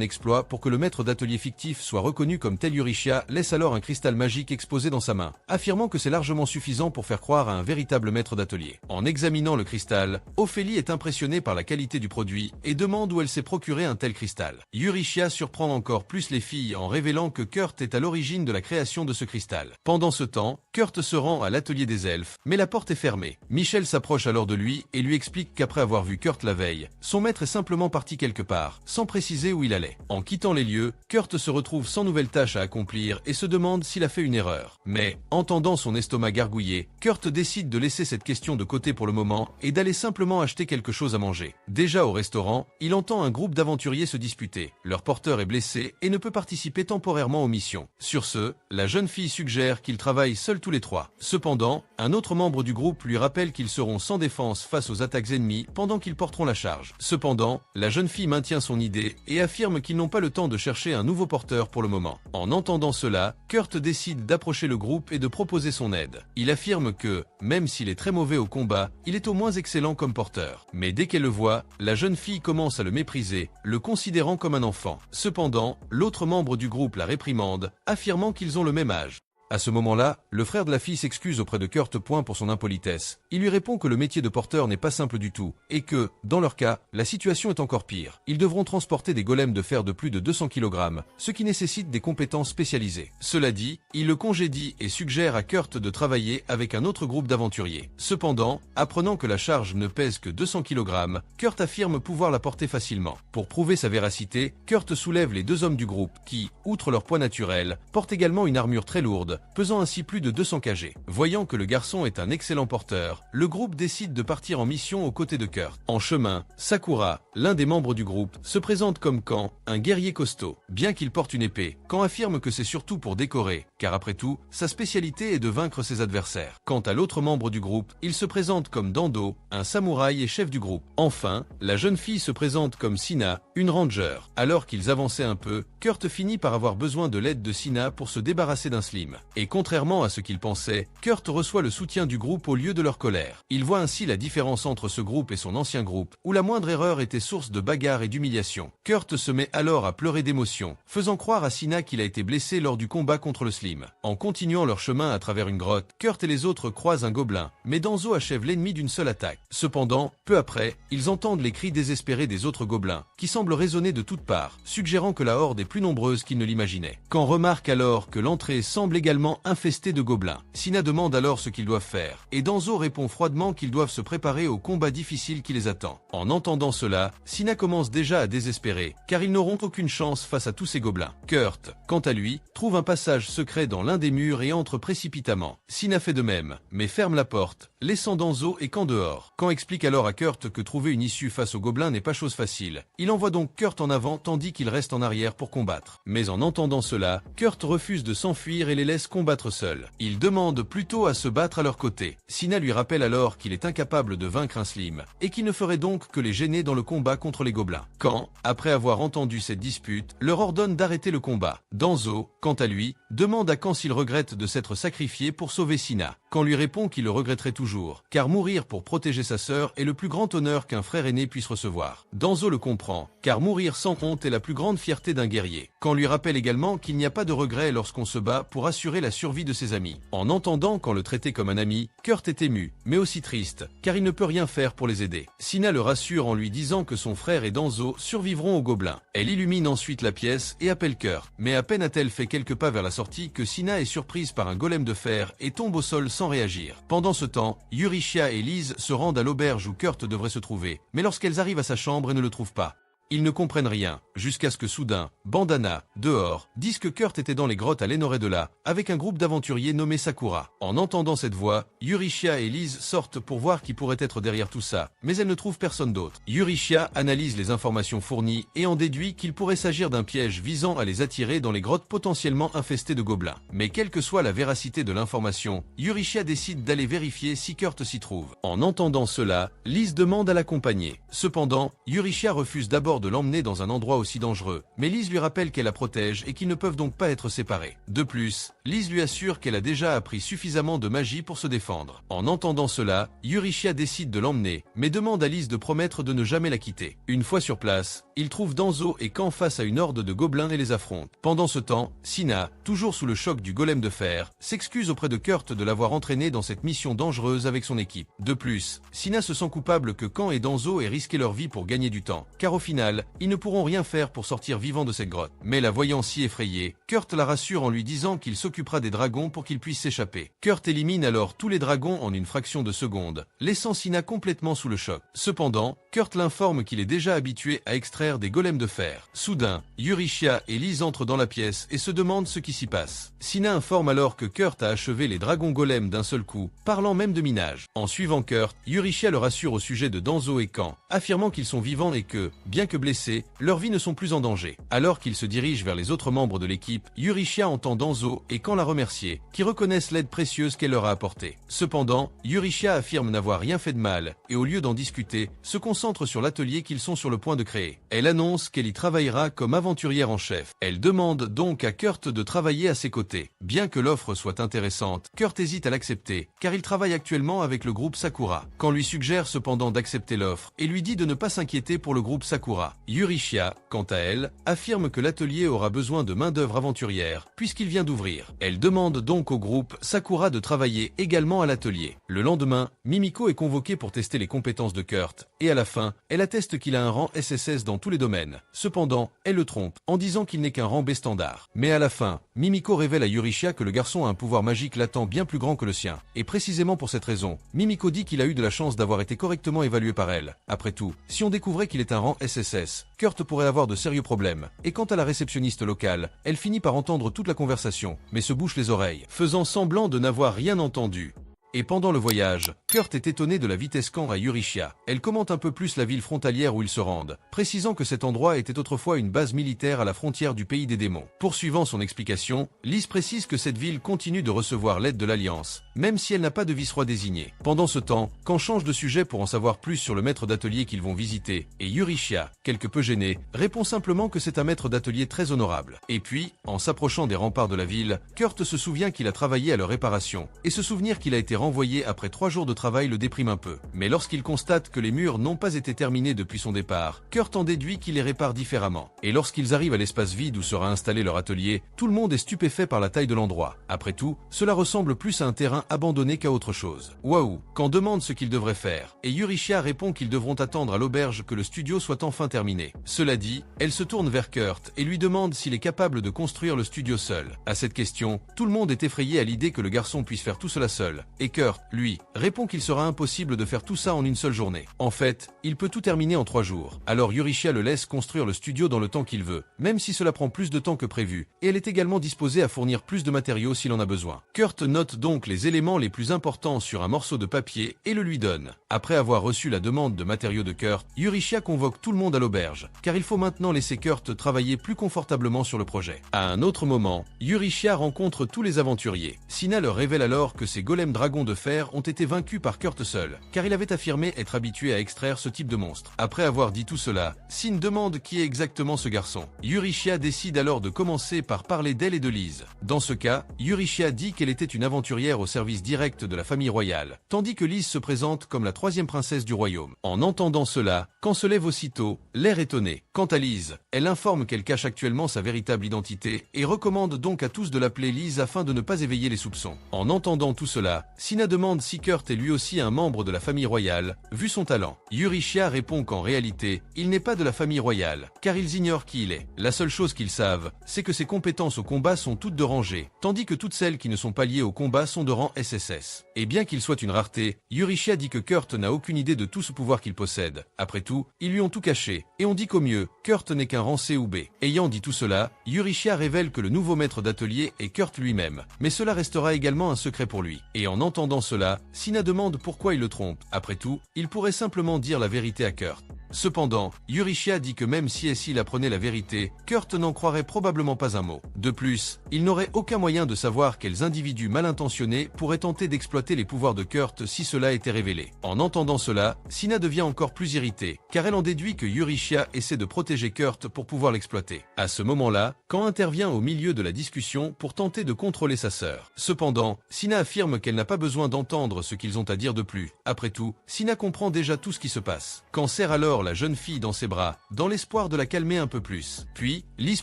exploit pour que le maître d'atelier fictif soit reconnu comme tel. Eurychia laisse alors un cristal magique exposé dans sa main, affirmant que c'est largement suffisant pour faire croire à un véritable maître d'atelier. En examinant le cristal, Ophélie est impressionnée par la qualité du produit et demande où elle s'est procuré un tel cristal. Eurychia surprend encore plus les filles en révélant que Kurt est à l'origine de la création de ce cristal. Pendant ce temps, Kurt se rend à l'atelier des elfes, mais la porte est fermée. Michel s'approche alors de lui et lui explique qu'après avoir vu Kurt la veille, son maître est simplement parti quelque part, sans préciser où il allait. En quittant les lieux, Kurt se retrouve sans nouvelle tâche à accomplir et se demande s'il a fait une erreur. Mais, entendant son estomac gargouiller, Kurt décide de laisser cette question de côté pour le moment et d'aller simplement acheter quelque chose à manger. Déjà au restaurant, il entend un groupe d'aventuriers se disputer. Leur porteur est blessé et ne peut participer temporairement aux missions. Sur ce, la jeune fille suggère qu'ils travaillent seuls tous les trois. Cependant, un autre membre du groupe lui rappelle qu'ils seront sans défense face aux attaques ennemies pendant qu'ils porteront la charge. Cependant, la jeune fille maintient son idée et affirme qu'ils n'ont pas le temps de chercher un nouveau porteur pour le moment. En entendant cela, Kurt décide d'approcher le groupe et de proposer son aide. Il affirme que, même s'il est très mauvais au combat, il est au moins excellent comme porteur. Mais dès qu'elle le voit, la jeune fille commence à le mépriser, le considérant comme un enfant. Cependant, l'autre membre du groupe la réprimande, affirmant qu'ils ont le même âge. À ce moment-là, le frère de la fille s'excuse auprès de Kurt pour son impolitesse. Il lui répond que le métier de porteur n'est pas simple du tout, et que, dans leur cas, la situation est encore pire. Ils devront transporter des golems de fer de plus de 200 kg, ce qui nécessite des compétences spécialisées. Cela dit, il le congédie et suggère à Kurt de travailler avec un autre groupe d'aventuriers. Cependant, apprenant que la charge ne pèse que 200 kg, Kurt affirme pouvoir la porter facilement. Pour prouver sa véracité, Kurt soulève les deux hommes du groupe qui, outre leur poids naturel, portent également une armure très lourde, pesant ainsi plus de 200 kg. Voyant que le garçon est un excellent porteur, le groupe décide de partir en mission aux côtés de Kurt. En chemin, Sakura, l'un des membres du groupe, se présente comme Kan, un guerrier costaud. Bien qu'il porte une épée, Kan affirme que c'est surtout pour décorer, car après tout, sa spécialité est de vaincre ses adversaires. Quant à l'autre membre du groupe, il se présente comme Dando, un samouraï et chef du groupe. Enfin, la jeune fille se présente comme Sina, une ranger. Alors qu'ils avançaient un peu, Kurt finit par avoir besoin de l'aide de Sina pour se débarrasser d'un slim. Et contrairement à ce qu'il pensait, Kurt reçoit le soutien du groupe au lieu de leur colère. Il voit ainsi la différence entre ce groupe et son ancien groupe, où la moindre erreur était source de bagarres et d'humiliation. Kurt se met alors à pleurer d'émotion, faisant croire à Sina qu'il a été blessé lors du combat contre le slim. En continuant leur chemin à travers une grotte, Kurt et les autres croisent un gobelin, mais Danzo achève l'ennemi d'une seule attaque. Cependant, peu après, ils entendent les cris désespérés des autres gobelins, qui semblent résonner de toutes parts, suggérant que la horde est plus nombreuse qu'ils ne l'imaginaient. Kan remarque alors que l'entrée semble également infesté de gobelins. Sina demande alors ce qu'ils doivent faire, et Danzo répond froidement qu'ils doivent se préparer au combat difficile qui les attend. En entendant cela, Sina commence déjà à désespérer, car ils n'auront aucune chance face à tous ces gobelins. Kurt, quant à lui, trouve un passage secret dans l'un des murs et entre précipitamment. Sina fait de même, mais ferme la porte, laissant Danzo et Kan dehors. Kan explique alors à Kurt que trouver une issue face aux gobelins n'est pas chose facile. Il envoie donc Kurt en avant tandis qu'il reste en arrière pour combattre. Mais en entendant cela, Kurt refuse de s'enfuir et les laisse combattre seul. Il demande plutôt à se battre à leur côté. Sina lui rappelle alors qu'il est incapable de vaincre un slim, et qu'il ne ferait donc que les gêner dans le combat contre les gobelins. Kan, après avoir entendu cette dispute, leur ordonne d'arrêter le combat. Danzo, quant à lui, demande à Kan s'il regrette de s'être sacrifié pour sauver Sina. Quand lui répond qu'il le regretterait toujours, car mourir pour protéger sa sœur est le plus grand honneur qu'un frère aîné puisse recevoir. Danzo le comprend, car mourir sans honte est la plus grande fierté d'un guerrier. Quand lui rappelle également qu'il n'y a pas de regret lorsqu'on se bat pour assurer la survie de ses amis. En entendant qu'on le traitait comme un ami, Kurt est ému, mais aussi triste, car il ne peut rien faire pour les aider. Sina le rassure en lui disant que son frère et Danzo survivront aux gobelins. Elle illumine ensuite la pièce et appelle Kurt, mais à peine a-t-elle fait quelques pas vers la sortie que Sina est surprise par un golem de fer et tombe au sol sans réagir. Pendant ce temps, Yurishia et Liz se rendent à l'auberge où Kurt devrait se trouver, mais lorsqu'elles arrivent à sa chambre et ne le trouvent pas, ils ne comprennent rien, jusqu'à ce que soudain, Bandana, dehors, disent que Kurt était dans les grottes à l'Enoredela, avec un groupe d'aventuriers nommé Sakura. En entendant cette voix, Yurishia et Liz sortent pour voir qui pourrait être derrière tout ça, mais elles ne trouvent personne d'autre. Yurishia analyse les informations fournies et en déduit qu'il pourrait s'agir d'un piège visant à les attirer dans les grottes potentiellement infestées de gobelins. Mais quelle que soit la véracité de l'information, Yurishia décide d'aller vérifier si Kurt s'y trouve. En entendant cela, Liz demande à l'accompagner. Cependant, Yurishia refuse d'abord de l'emmener dans un endroit aussi dangereux, mais Liz lui rappelle qu'elle la protège et qu'ils ne peuvent donc pas être séparés. De plus, Liz lui assure qu'elle a déjà appris suffisamment de magie pour se défendre. En entendant cela, Yurishia décide de l'emmener, mais demande à Liz de promettre de ne jamais la quitter. Une fois sur place, il trouve Danzo et Kan face à une horde de gobelins et les affronte. Pendant ce temps, Sina, toujours sous le choc du golem de fer, s'excuse auprès de Kurt de l'avoir entraîné dans cette mission dangereuse avec son équipe. De plus, Sina se sent coupable que Kan et Danzo aient risqué leur vie pour gagner du temps, car au final, ils ne pourront rien faire pour sortir vivants de cette grotte. Mais la voyant si effrayée, Kurt la rassure en lui disant qu'il s'occupera des dragons pour qu'ils puissent s'échapper. Kurt élimine alors tous les dragons en une fraction de seconde, laissant Sina complètement sous le choc. Cependant, Kurt l'informe qu'il est déjà habitué à extraire des golems de fer. Soudain, Yurishia et Liz entrent dans la pièce et se demandent ce qui s'y passe. Sina informe alors que Kurt a achevé les dragons golems d'un seul coup, parlant même de minage. En suivant Kurt, Yurishia le rassure au sujet de Danzo et Kan, affirmant qu'ils sont vivants et que, bien que blessés, leurs vies ne sont plus en danger. Alors qu'il se dirige vers les autres membres de l'équipe, Yurishia entend Danzo et Kan la remercier, qui reconnaissent l'aide précieuse qu'elle leur a apportée. Cependant, Yurishia affirme n'avoir rien fait de mal, et au lieu d'en discuter, se concentre sur l'atelier qu'ils sont sur le point de créer. Elle annonce qu'elle y travaillera comme aventurière en chef. Elle demande donc à Kurt de travailler à ses côtés. Bien que l'offre soit intéressante, Kurt hésite à l'accepter, car il travaille actuellement avec le groupe Sakura. Kan lui suggère cependant d'accepter l'offre, et lui dit de ne pas s'inquiéter pour le groupe Sakura. Yurishia, quant à elle, affirme que l'atelier aura besoin de main-d'œuvre aventurière, puisqu'il vient d'ouvrir. Elle demande donc au groupe Sakura de travailler également à l'atelier. Le lendemain, Mimiko est convoquée pour tester les compétences de Kurt, et à la fin, elle atteste qu'il a un rang SSS dans tous les domaines. Cependant, elle le trompe, en disant qu'il n'est qu'un rang B standard. Mais à la fin, Mimiko révèle à Yurishia que le garçon a un pouvoir magique latent bien plus grand que le sien. Et précisément pour cette raison, Mimiko dit qu'il a eu de la chance d'avoir été correctement évalué par elle. Après tout, si on découvrait qu'il est un rang SSS, Kurt pourrait avoir de sérieux problèmes. Et quant à la réceptionniste locale, elle finit par entendre toute la conversation, mais se bouche les oreilles, faisant semblant de n'avoir rien entendu. Et pendant le voyage, Kurt est étonné de la vitesse qu'en a Yurishia. Elle commente un peu plus la ville frontalière où ils se rendent, précisant que cet endroit était autrefois une base militaire à la frontière du pays des démons. Poursuivant son explication, Liz précise que cette ville continue de recevoir l'aide de l'Alliance, même si elle n'a pas de vice-roi désigné. Pendant ce temps, Kan change de sujet pour en savoir plus sur le maître d'atelier qu'ils vont visiter, et Yurishia, quelque peu gêné, répond simplement que c'est un maître d'atelier très honorable. Et puis, en s'approchant des remparts de la ville, Kurt se souvient qu'il a travaillé à leur réparation, et se souvenir qu'il a été renvoyé après 3 jours de travail le déprime un peu. Mais lorsqu'il constate que les murs n'ont pas été terminés depuis son départ, Kurt en déduit qu'il les répare différemment. Et lorsqu'ils arrivent à l'espace vide où sera installé leur atelier, tout le monde est stupéfait par la taille de l'endroit. Après tout, cela ressemble plus à un terrain abandonné qu'à autre chose. Waouh! Kan demande ce qu'ils devraient faire, et Yurishia répond qu'ils devront attendre à l'auberge que le studio soit enfin terminé. Cela dit, elle se tourne vers Kurt et lui demande s'il est capable de construire le studio seul. À cette question, tout le monde est effrayé à l'idée que le garçon puisse faire tout cela seul, et Kurt, lui, répond qu'il sera impossible de faire tout ça en une seule journée. En fait, il peut tout terminer en 3 jours. Alors Yurishia le laisse construire le studio dans le temps qu'il veut, même si cela prend plus de temps que prévu, et elle est également disposée à fournir plus de matériaux s'il en a besoin. Kurt note donc les éléments les plus importants sur un morceau de papier et le lui donne. Après avoir reçu la demande de matériaux de Kurt, Yurishia convoque tout le monde à l'auberge, car il faut maintenant laisser Kurt travailler plus confortablement sur le projet. À un autre moment, Yurishia rencontre tous les aventuriers. Sina leur révèle alors que ces golems dragons de fer ont été vaincus par Kurt seul, car il avait affirmé être habitué à extraire ce type de monstre. Après avoir dit tout cela, Sin demande qui est exactement ce garçon. Yurishia décide alors de commencer par parler d'elle et de Liz. Dans ce cas, Yurishia dit qu'elle était une aventurière au service service direct de la famille royale, tandis que Lise se présente comme la troisième princesse du royaume. En entendant cela, Quand se lève aussitôt, l'air étonné. Quant à Lise, elle informe qu'elle cache actuellement sa véritable identité et recommande donc à tous de l'appeler Lise afin de ne pas éveiller les soupçons. En entendant tout cela, Sina demande si Kurt est lui aussi un membre de la famille royale, vu son talent. Eurychia répond qu'en réalité, il n'est pas de la famille royale, car ils ignorent qui il est. La seule chose qu'ils savent, c'est que ses compétences au combat sont toutes de rangée, tandis que toutes celles qui ne sont pas liées au combat sont de rang SSS. Et bien qu'il soit une rareté, Eurychia dit que Kurt n'a aucune idée de tout ce pouvoir qu'il possède. Après tout, ils lui ont tout caché, et on dit qu'au mieux, Kurt n'est qu'un rang C ou B. Ayant dit tout cela, Eurychia révèle que le nouveau maître d'atelier est Kurt lui-même, mais cela restera également un secret pour lui. Et en entendant cela, Sina demande pourquoi il le trompe. Après tout, il pourrait simplement dire la vérité à Kurt. Cependant, Eurychia dit que même si il apprenait la vérité, Kurt n'en croirait probablement pas un mot. De plus, il n'aurait aucun moyen de savoir quels individus mal intentionnés pourraient tenter d'exploiter les pouvoirs de Kurt si cela était révélé. En entendant cela, Sina devient encore plus irritée, car elle en déduit que Eurychia essaie de protéger Kurt pour pouvoir l'exploiter. À ce moment-là, Quand intervient au milieu de la discussion pour tenter de contrôler sa sœur. Cependant, Sina affirme qu'elle n'a pas besoin d'entendre ce qu'ils ont à dire de plus. Après tout, Sina comprend déjà tout ce qui se passe. Quand serre alors la jeune fille dans ses bras, dans l'espoir de la calmer un peu plus. Puis, Lise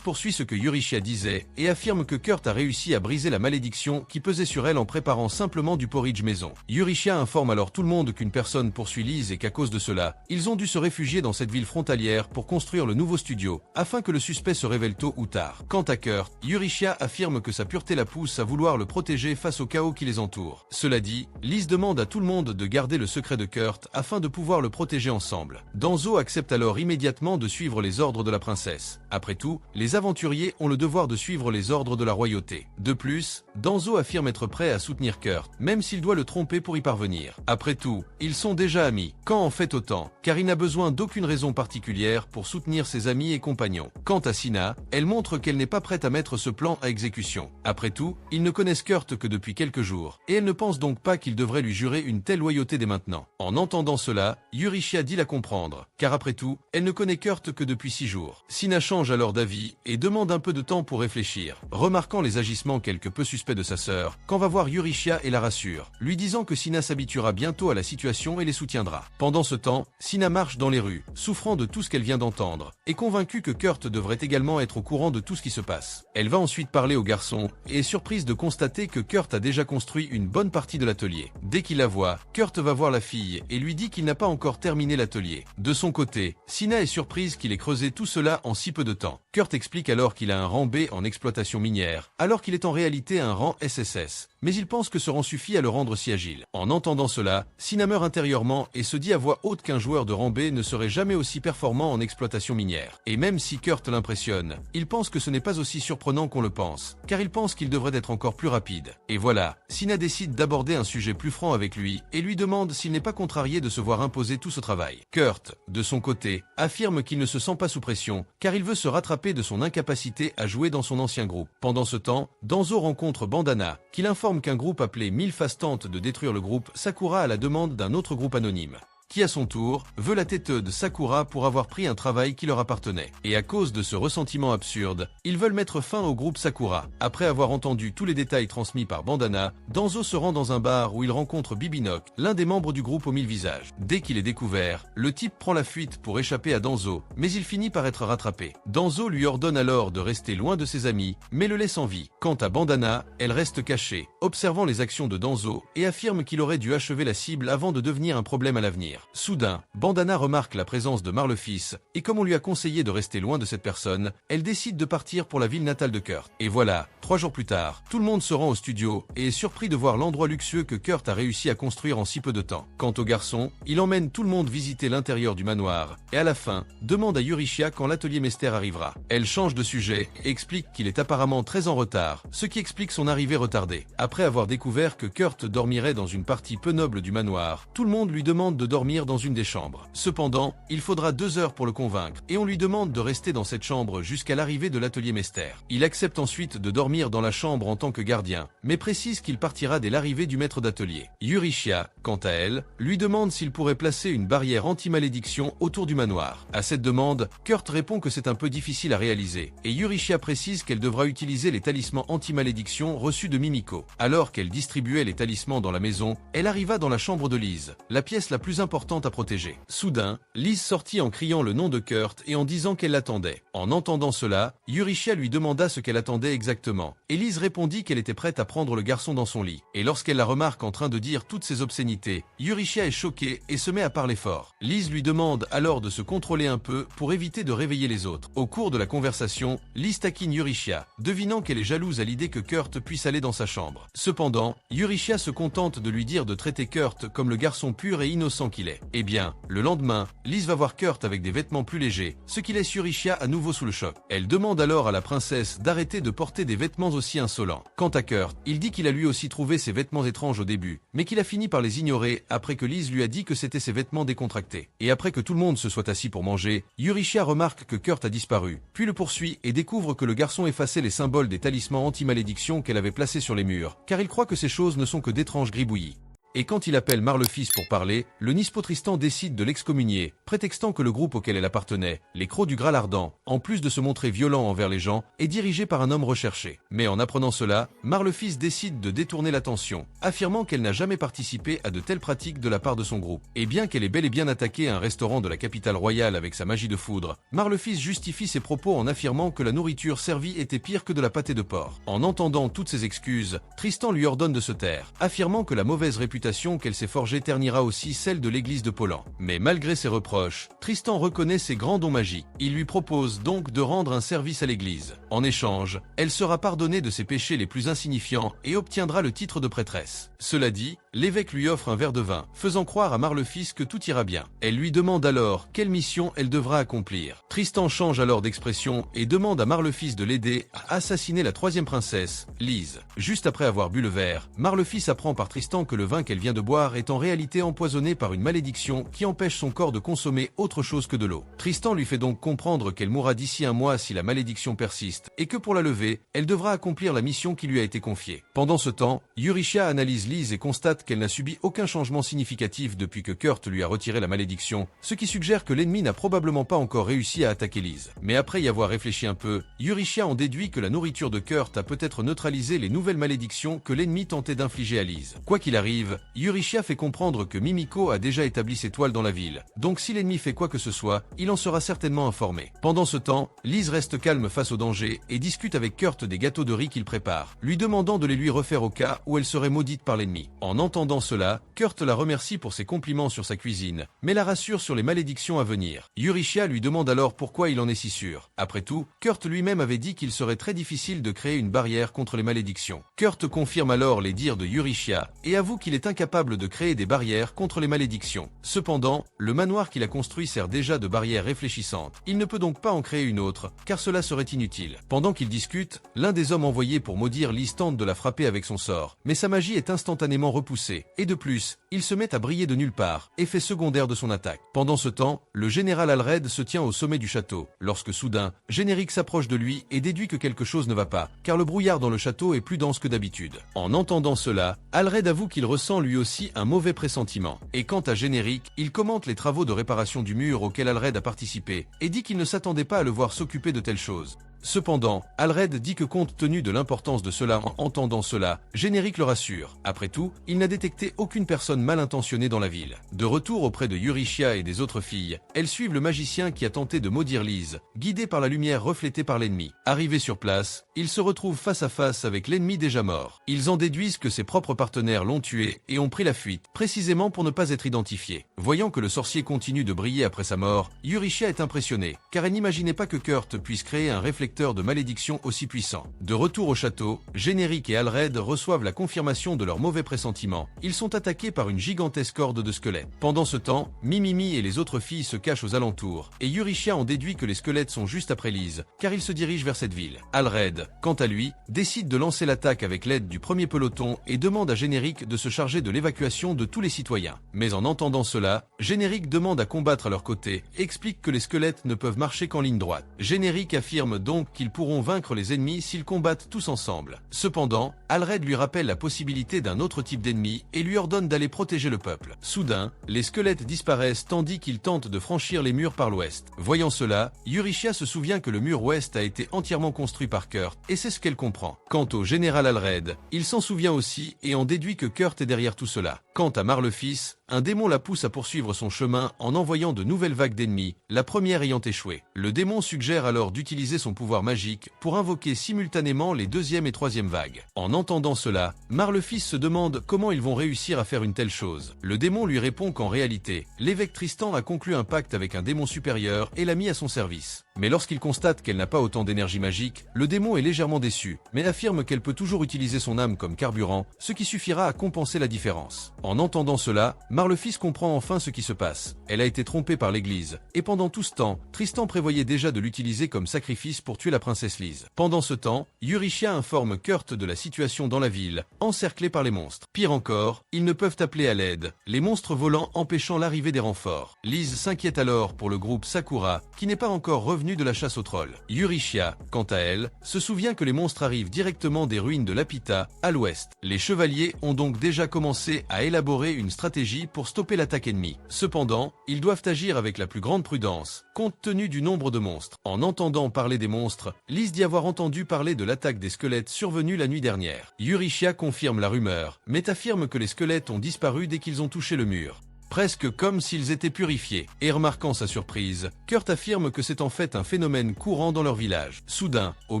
poursuit ce que Eurychia disait et affirme que Kurt a réussi à briser la malédiction qui pesait sur elle en préparant simplement du porridge maison. Eurychia informe alors tout le monde qu'une personne poursuit Lise et qu'à cause de cela, ils ont dû se réfugier dans cette ville frontalière pour construire le nouveau studio, afin que le suspect se révèle tôt ou tard. Quant à Kurt, Eurychia affirme que sa pureté la pousse à vouloir le protéger face au chaos qui les entoure. Cela dit, Lise demande à tout le monde de garder le secret de Kurt afin de pouvoir le protéger ensemble. Danzo accepte alors immédiatement de suivre les ordres de la princesse. Après tout, les aventuriers ont le devoir de suivre les ordres de la royauté. De plus, Danzo affirme être prêt à soutenir Kurt, même s'il doit le tromper pour y parvenir. Après tout, ils sont déjà amis. Quand en fait autant, car il n'a besoin d'aucune raison particulière pour soutenir ses amis et compagnons. Quant à Sina, elle montre qu'elle n'est pas prête à mettre ce plan à exécution. Après tout, ils ne connaissent Kurt que depuis quelques jours, et elle ne pense donc pas qu'il devrait lui jurer une telle loyauté dès maintenant. En entendant cela, Eurychia dit la comprendre, car après tout, elle ne connaît Kurt que depuis 6 jours. Sina change alors d'avis et demande un peu de temps pour réfléchir. Remarquant les agissements quelque peu suspects de sa sœur, Quand va voir Eurychia et la rassure, lui disant que Sina s'habituera bientôt à la situation et les soutiendra. Pendant ce temps, Sina marche dans les rues, souffrant de tout ce qu'elle vient d'entendre, et convaincue que Kurt devrait également être au courant de tout ce qui se passe. Elle va ensuite parler au garçon, et est surprise de constater que Kurt a déjà construit une bonne partie de l'atelier. Dès qu'il la voit, Kurt va voir la fille et lui dit qu'il n'a pas encore terminé l'atelier. De son côté, Sina est surprise qu'il ait creusé tout cela en si peu de temps. Kurt explique alors qu'il a un rang B en exploitation minière, alors qu'il est en réalité un rang SSS. Mais il pense que ce rang suffit à le rendre si agile. En entendant cela, Sina meurt intérieurement et se dit à voix haute qu'un joueur de rang B ne serait jamais aussi performant en exploitation minière. Et même si Kurt l'impressionne, il pense que ce n'est pas aussi surprenant qu'on le pense, car il pense qu'il devrait être encore plus rapide. Et voilà, Sina décide d'aborder un sujet plus franc avec lui et lui demande s'il n'est pas contrarié de se voir imposer tout ce travail. Kurt, de son côté, affirme qu'il ne se sent pas sous pression, car il veut se rattraper de son incapacité à jouer dans son ancien groupe. Pendant ce temps, Danzo rencontre Bandana, qui l'informe qu'un groupe appelé Milphas tente de détruire le groupe Sakura à la demande d'un autre groupe anonyme, qui à son tour veut la tête de Sakura pour avoir pris un travail qui leur appartenait. Et à cause de ce ressentiment absurde, ils veulent mettre fin au groupe Sakura. Après avoir entendu tous les détails transmis par Bandana, Danzo se rend dans un bar où il rencontre Bibinok, l'un des membres du groupe aux 1000 visages. Dès qu'il est découvert, le type prend la fuite pour échapper à Danzo, mais il finit par être rattrapé. Danzo lui ordonne alors de rester loin de ses amis, mais le laisse en vie. Quant à Bandana, elle reste cachée, observant les actions de Danzo et affirme qu'il aurait dû achever la cible avant de devenir un problème à l'avenir. Soudain, Bandana remarque la présence de Marlefils, et comme on lui a conseillé de rester loin de cette personne, elle décide de partir pour la ville natale de Kurt. Et voilà, 3 jours plus tard, tout le monde se rend au studio et est surpris de voir l'endroit luxueux que Kurt a réussi à construire en si peu de temps. Quant au garçon, il emmène tout le monde visiter l'intérieur du manoir, et à la fin, demande à Eurychia quand l'atelier Mester arrivera. Elle change de sujet et explique qu'il est apparemment très en retard, ce qui explique son arrivée retardée. Après avoir découvert que Kurt dormirait dans une partie peu noble du manoir, tout le monde lui demande de dormir dans une des chambres. Cependant, il faudra 2 heures pour le convaincre, et on lui demande de rester dans cette chambre jusqu'à l'arrivée de l'atelier Mester. Il accepte ensuite de dormir dormir dans la chambre en tant que gardien, mais précise qu'il partira dès l'arrivée du maître d'atelier. Eurychia, quant à elle, lui demande s'il pourrait placer une barrière anti-malédiction autour du manoir. À cette demande, Kurt répond que c'est un peu difficile à réaliser, et Eurychia précise qu'elle devra utiliser les talismans anti-malédiction reçus de Mimiko. Alors qu'elle distribuait les talismans dans la maison, elle arriva dans la chambre de Liz, la pièce la plus importante à protéger. Soudain, Liz sortit en criant le nom de Kurt et en disant qu'elle l'attendait. En entendant cela, Eurychia lui demanda ce qu'elle attendait exactement, et Liz répondit qu'elle était prête à prendre le garçon dans son lit. Et lorsqu'elle la remarque en train de dire toutes ces obscénités, Eurychia est choquée et se met à parler fort. Liz lui demande alors de se contrôler un peu pour éviter de réveiller les autres. Au cours de la conversation, Liz taquine Eurychia, devinant qu'elle est jalouse à l'idée que Kurt puisse aller dans sa chambre. Cependant, Eurychia se contente de lui dire de traiter Kurt comme le garçon pur et innocent qu'il est. Eh bien, le lendemain, Liz va voir Kurt avec des vêtements plus légers, ce qui laisse Eurychia à nouveau sous le choc. Elle demande alors à la princesse d'arrêter de porter des vêtements aussi insolents. Quant à Kurt, il dit qu'il a lui aussi trouvé ses vêtements étranges au début, mais qu'il a fini par les ignorer après que Liz lui a dit que c'était ses vêtements décontractés. Et après que tout le monde se soit assis pour manger, Eurychia remarque que Kurt a disparu, puis le poursuit et découvre que le garçon effaçait les symboles des talismans anti-malédiction qu'elle avait placés sur les murs, car il croit que ces choses ne sont que d'étranges gribouillis. Et quand il appelle Marlefils pour parler, le Nispo Tristan décide de l'excommunier, prétextant que le groupe auquel elle appartenait, les Crocs du Graal Ardent, en plus de se montrer violent envers les gens, est dirigé par un homme recherché. Mais en apprenant cela, Marlefils décide de détourner l'attention, affirmant qu'elle n'a jamais participé à de telles pratiques de la part de son groupe. Et bien qu'elle ait bel et bien attaqué un restaurant de la capitale royale avec sa magie de foudre, Marlefils justifie ses propos en affirmant que la nourriture servie était pire que de la pâtée de porc. En entendant toutes ces excuses, Tristan lui ordonne de se taire, affirmant que la mauvaise réputation qu'elle s'est forgée ternira aussi celle de l'église de Polan. Mais malgré ses reproches, Tristan reconnaît ses grands dons magiques. Il lui propose donc de rendre un service à l'église. En échange, elle sera pardonnée de ses péchés les plus insignifiants et obtiendra le titre de prêtresse. Cela dit, l'évêque lui offre un verre de vin, faisant croire à Marlefils que tout ira bien. Elle lui demande alors quelle mission elle devra accomplir. Tristan change alors d'expression et demande à Marlefils de l'aider à assassiner la troisième princesse, Liz. Juste après avoir bu le verre, Marlefils apprend par Tristan que le vin qu'elle vient de boire est en réalité empoisonné par une malédiction qui empêche son corps de consommer autre chose que de l'eau. Tristan lui fait donc comprendre qu'elle mourra d'ici un mois si la malédiction persiste, et que pour la lever, elle devra accomplir la mission qui lui a été confiée. Pendant ce temps, Eurychia analyse Liz et constate qu'elle n'a subi aucun changement significatif depuis que Kurt lui a retiré la malédiction, ce qui suggère que l'ennemi n'a probablement pas encore réussi à attaquer Liz. Mais après y avoir réfléchi un peu, Eurychia en déduit que la nourriture de Kurt a peut-être neutralisé les nouvelles malédictions que l'ennemi tentait d'infliger à Liz. Quoi qu'il arrive, Eurychia fait comprendre que Mimiko a déjà établi ses toiles dans la ville, donc si l'ennemi fait quoi que ce soit, il en sera certainement informé. Pendant ce temps, Liz reste calme face au danger et discute avec Kurt des gâteaux de riz qu'il prépare, lui demandant de les lui refaire au cas où elle serait maudite par l'ennemi. En entendant cela, Kurt la remercie pour ses compliments sur sa cuisine, mais la rassure sur les malédictions à venir. Eurychia lui demande alors pourquoi il en est si sûr. Après tout, Kurt lui-même avait dit qu'il serait très difficile de créer une barrière contre les malédictions. Kurt confirme alors les dires de Eurychia et avoue qu'il est incapable de créer des barrières contre les malédictions. Cependant, le manoir qu'il a construit sert déjà de barrière réfléchissante. Il ne peut donc pas en créer une autre, car cela serait inutile. Pendant qu'ils discutent, l'un des hommes envoyés pour maudire Liz tente de la frapper avec son sort, mais sa magie est instantanément repoussée, et de plus, il se met à briller de nulle part, effet secondaire de son attaque. Pendant ce temps, le général Alred se tient au sommet du château, lorsque soudain, Générique s'approche de lui et déduit que quelque chose ne va pas, car le brouillard dans le château est plus dense que d'habitude. En entendant cela, Alred avoue qu'il ressent lui aussi un mauvais pressentiment. Et quant à Générique, il commente les travaux de réparation du mur auxquels Alred a participé, et dit qu'il ne s'attendait pas à le voir s'occuper de telles choses. Cependant, Alred dit que compte tenu de l'importance de cela en entendant cela, Générique le rassure. Après tout, il n'a détecté aucune personne mal intentionnée dans la ville. De retour auprès de Eurychia et des autres filles, elles suivent le magicien qui a tenté de maudire Liz, guidé par la lumière reflétée par l'ennemi. Arrivés sur place, ils se retrouvent face à face avec l'ennemi déjà mort. Ils en déduisent que ses propres partenaires l'ont tué et ont pris la fuite, précisément pour ne pas être identifiés. Voyant que le sorcier continue de briller après sa mort, Eurychia est impressionnée, car elle n'imaginait pas que Kurt puisse créer un réflecteur de malédiction aussi puissant. De retour au château, Générique et Alred reçoivent la confirmation de leur mauvais pressentiment. Ils sont attaqués par une gigantesque horde de squelettes. Pendant ce temps, Mimimi et les autres filles se cachent aux alentours, et Eurychia en déduit que les squelettes sont juste après Liz, car ils se dirigent vers cette ville. Alred, quant à lui, décide de lancer l'attaque avec l'aide du premier peloton et demande à Générique de se charger de l'évacuation de tous les citoyens. Mais en entendant cela, Générique demande à combattre à leur côté et explique que les squelettes ne peuvent marcher qu'en ligne droite. Générique affirme donc donc qu'ils pourront vaincre les ennemis s'ils combattent tous ensemble. Cependant, Alred lui rappelle la possibilité d'un autre type d'ennemi et lui ordonne d'aller protéger le peuple. Soudain, les squelettes disparaissent tandis qu'ils tentent de franchir les murs par l'ouest. Voyant cela, Eurychia se souvient que le mur ouest a été entièrement construit par Kurt, et c'est ce qu'elle comprend. Quant au général Alred, il s'en souvient aussi et en déduit que Kurt est derrière tout cela. Quant à Marlefice, un démon la pousse à poursuivre son chemin en envoyant de nouvelles vagues d'ennemis, la première ayant échoué. Le démon suggère alors d'utiliser son pouvoir magique pour invoquer simultanément les deuxième et troisième vagues. En entendant cela, Marlefice se demande comment ils vont réussir à faire une telle chose. Le démon lui répond qu'en réalité, l'évêque Tristan a conclu un pacte avec un démon supérieur et l'a mis à son service. Mais lorsqu'il constate qu'elle n'a pas autant d'énergie magique, le démon est légèrement déçu, mais affirme qu'elle peut toujours utiliser son âme comme carburant, ce qui suffira à compenser la différence. En entendant cela, Marlefice comprend enfin ce qui se passe. Elle a été trompée par l'église, et pendant tout ce temps, Tristan prévoyait déjà de l'utiliser comme sacrifice pour tuer la princesse Lise. Pendant ce temps, Eurychia informe Kurt de la situation dans la ville, encerclée par les monstres. Pire encore, ils ne peuvent appeler à l'aide, les monstres volants empêchant l'arrivée des renforts. Lise s'inquiète alors pour le groupe Sakura, qui n'est pas encore revenu de la chasse aux trolls. Eurychia, quant à elle, se souvient que les monstres arrivent directement des ruines de Lapita, à l'ouest. Les chevaliers ont donc déjà commencé à élaborer une stratégie pour stopper l'attaque ennemie. Cependant, ils doivent agir avec la plus grande prudence, compte tenu du nombre de monstres. En entendant parler des monstres, Lise dit avoir entendu parler de l'attaque des squelettes survenue la nuit dernière. Eurychia confirme la rumeur, mais affirme que les squelettes ont disparu dès qu'ils ont touché le mur, presque comme s'ils étaient purifiés. Et remarquant sa surprise, Kurt affirme que c'est en fait un phénomène courant dans leur village. Soudain, au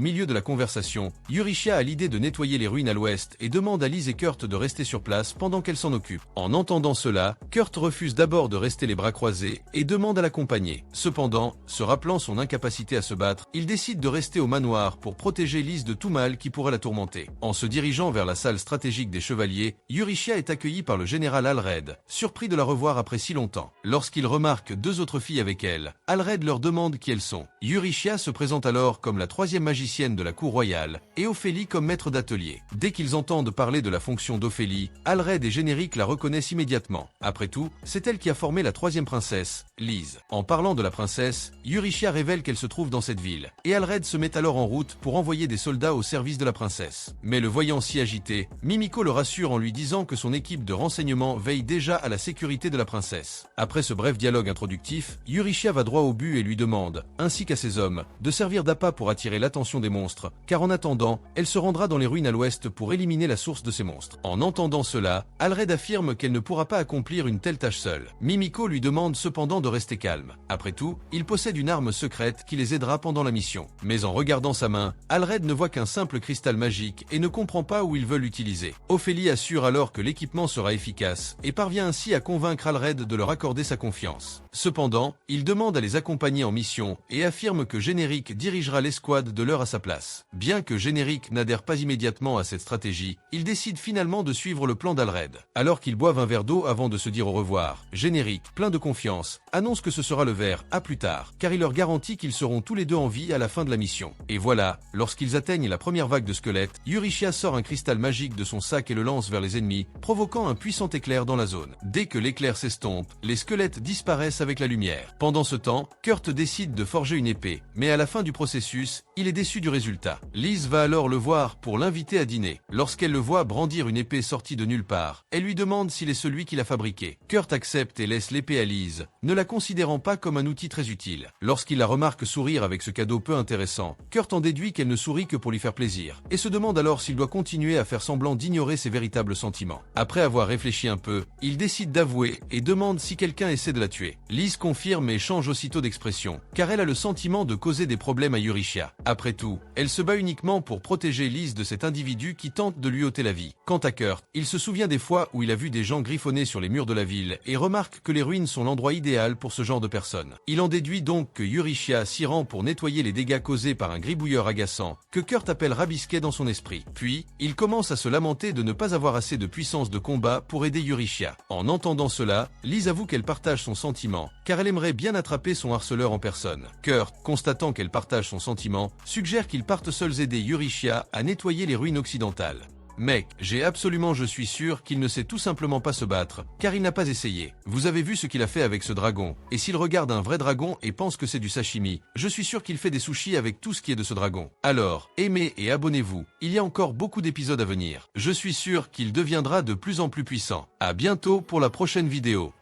milieu de la conversation, Eurychia a l'idée de nettoyer les ruines à l'ouest et demande à Lise et Kurt de rester sur place pendant qu'elle s'en occupe. En entendant cela, Kurt refuse d'abord de rester les bras croisés et demande à l'accompagner. Cependant, se rappelant son incapacité à se battre, il décide de rester au manoir pour protéger Lise de tout mal qui pourrait la tourmenter. En se dirigeant vers la salle stratégique des chevaliers, Eurychia est accueillie par le général Alred, surpris de la revoir après si longtemps. Lorsqu'il remarque deux autres filles avec elle, Alred leur demande qui elles sont. Eurychia se présente alors comme la troisième magicienne de la cour royale et Ophélie comme maître d'atelier. Dès qu'ils entendent parler de la fonction d'Ophélie, Alred et Générique la reconnaissent immédiatement. Après tout, c'est elle qui a formé la troisième princesse, Lise. En parlant de la princesse, Eurychia révèle qu'elle se trouve dans cette ville, et Alred se met alors en route pour envoyer des soldats au service de la princesse. Mais le voyant si agité, Mimiko le rassure en lui disant que son équipe de renseignement veille déjà à la sécurité de la princesse. Après ce bref dialogue introductif, Eurychia va droit au but et lui demande, ainsi qu'à ses hommes, de servir d'appât pour attirer l'attention des monstres, car en attendant, elle se rendra dans les ruines à l'ouest pour éliminer la source de ces monstres. En entendant cela, Alred affirme qu'elle ne pourra pas accomplir une telle tâche seule. Mimiko lui demande cependant de rester calme. Après tout, il possède une arme secrète qui les aidera pendant la mission. Mais en regardant sa main, Alred ne voit qu'un simple cristal magique et ne comprend pas où ils veulent l'utiliser. Ophélie assure alors que l'équipement sera efficace et parvient ainsi à convaincre Alred de leur accorder sa confiance. Cependant, il demande à les accompagner en mission et affirme que Générique dirigera l'escouade de l'heure à sa place. Bien que Générique n'adhère pas immédiatement à cette stratégie, il décide finalement de suivre le plan d'Alred. Alors qu'ils boivent un verre d'eau avant de se dire au revoir, Générique, plein de confiance, annonce que ce sera le verre à plus tard, car il leur garantit qu'ils seront tous les deux en vie à la fin de la mission. Et voilà, lorsqu'ils atteignent la première vague de squelettes, Eurychia sort un cristal magique de son sac et le lance vers les ennemis, provoquant un puissant éclair dans la zone. Dès que l'éclair s'estompe, les squelettes disparaissent avec la lumière. Pendant ce temps, Kurt décide de forger une épée, mais à la fin du processus, il est déçu du résultat. Lise va alors le voir pour l'inviter à dîner. Lorsqu'elle le voit brandir une épée sortie de nulle part, elle lui demande s'il est celui qui l'a fabriquée. Kurt accepte et laisse l'épée à Lise, ne la considérant pas comme un outil très utile. Lorsqu'il la remarque sourire avec ce cadeau peu intéressant, Kurt en déduit qu'elle ne sourit que pour lui faire plaisir, et se demande alors s'il doit continuer à faire semblant d'ignorer ses véritables sentiments. Après avoir réfléchi un peu, il décide d'avouer et demande si quelqu'un essaie de la tuer. Lise confirme et change aussitôt d'expression, car elle a le sentiment de causer des problèmes à Eurychia. Après tout, elle se bat uniquement pour protéger Lise de cet individu qui tente de lui ôter la vie. Quant à Kurt, il se souvient des fois où il a vu des gens griffonner sur les murs de la ville et remarque que les ruines sont l'endroit idéal pour ce genre de personnes. Il en déduit donc que Eurychia s'y rend pour nettoyer les dégâts causés par un gribouilleur agaçant, que Kurt appelle Rabisquet dans son esprit. Puis, il commence à se lamenter de ne pas avoir assez de puissance de combat pour aider Eurychia. En entendant cela, Lise avoue qu'elle partage son sentiment, car elle aimerait bien attraper son harceleur en personne. Kurt, constatant qu'elle partage son sentiment, suggère qu'ils partent seuls aider Eurychia à nettoyer les ruines occidentales. Mec, je suis sûr qu'il ne sait tout simplement pas se battre, car il n'a pas essayé. Vous avez vu ce qu'il a fait avec ce dragon, et s'il regarde un vrai dragon et pense que c'est du sashimi, je suis sûr qu'il fait des sushis avec tout ce qui est de ce dragon. Alors, aimez et abonnez-vous, il y a encore beaucoup d'épisodes à venir. Je suis sûr qu'il deviendra de plus en plus puissant. À bientôt pour la prochaine vidéo.